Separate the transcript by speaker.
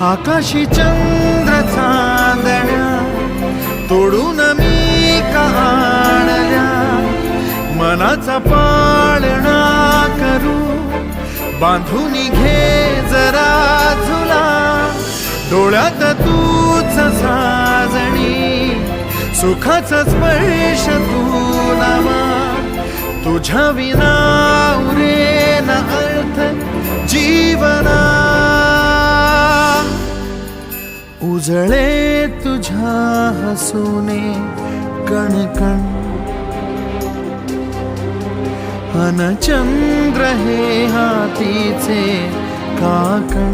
Speaker 1: आकाशी चंद्र चांदण्या तोडून मी आणल्या, मनाचा पाळणा करू बांधून घे जरा झुला, डोळ्यात तूच साजणी सुखाचा स्पर्श तू नामा, तुझ्या विना उरेन अर्थ जीवना, उजळे तुझ्या हसूने कणकण, अन चंद्र हे हातीचे काकण.